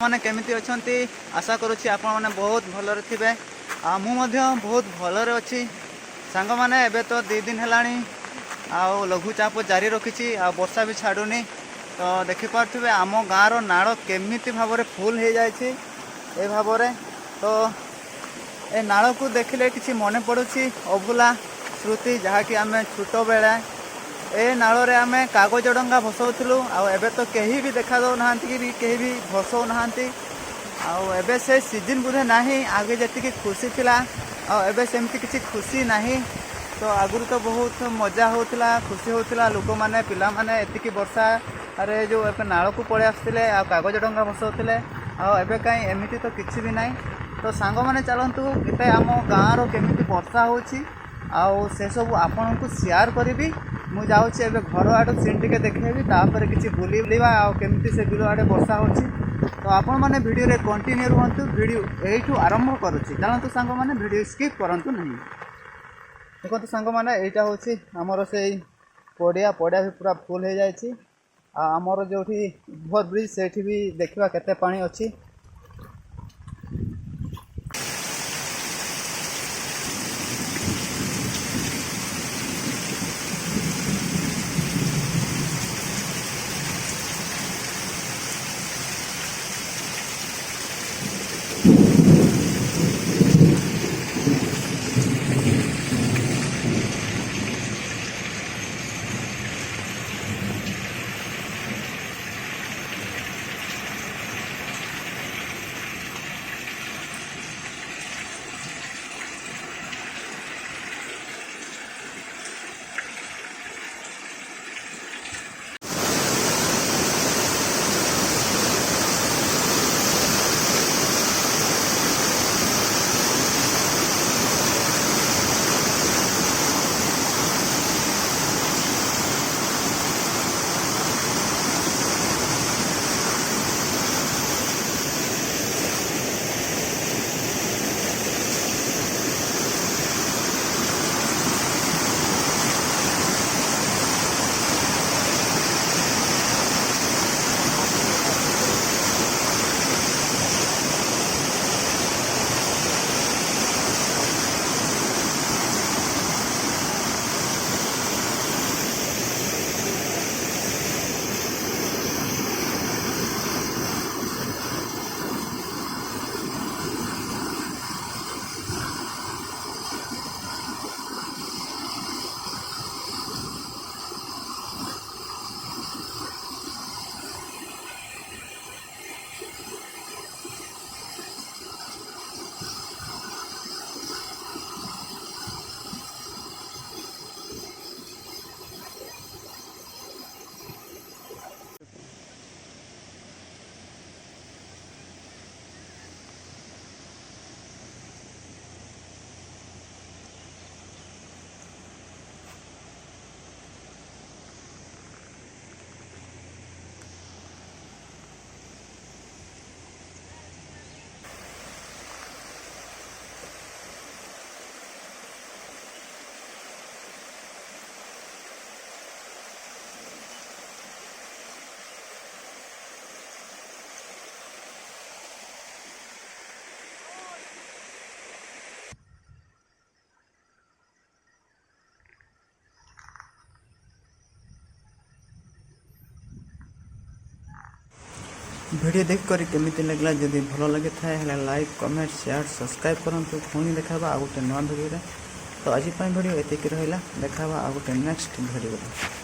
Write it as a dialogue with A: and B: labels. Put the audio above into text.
A: मैंने केमिति अछंती आशा करुच्ची आपण मैंने बहुत भलरे थे मु बहुत भलरे अच्छी सांग मैंने एबे तो 2 दिन है लघुचाप जारी रखी वर्षा भी छाड़ुनी तो देखिपे आम गाँव नाड़ केमिति भाव फुल हो जाए भाव तो ए नाड़ को देखिले किसी मन पड़ुची अभुला स्मृति जहाँकि आम छोट बेले ए नाल आम कागज डंगा भसौलु आबे तो कहीं भी देखा दौ ना कि कहीं भी भसौ ना आबे से सीजन बोधे ना आगे जी खुशी थिला आबे सेमती किसी खुशी ना तो आगुरी तो बहुत मजा होता खुशी होता लोक मैंने पिला माने एतिकी वर्षा अरे जो नाल को पड़े आसते कागज डंगा भसौले आबे कहीं एमती तो किसी भी ना तो सांग मैंने चलतु केते आम गाँव केमिति वर्षा होची आउ से सब आपण को शेयर करी मु जाऊँगी एवं घर आड़ सीन टे देखेबी तापर किसी बुलवा केमती से बिल आड़े वर्षा होची तो आपण मैंने वीडियो रे कंटिन्यू रुहतु वीडियो यू आरंभ करुच्ची चलतु सांग मैंने वीडियो स्किप करंतु नहीं देखो सांग मैंने यहाँ हूँ आमर से पड़िया पड़िया भी पूरा फुल हो जाए आमर जो ओभर ब्रिज से भी देखा केते पानी अच्छी वीडियो देख कर केमिति लगला जदि भल लगी था लाइक कमेंट शेयर सब्सक्राइब करंतु पुणी देखा आ गोटे नुआ वीडियो तो आज वीडियो एतिक रहा देखा आ गोटे नेक्स्ट वीडियो।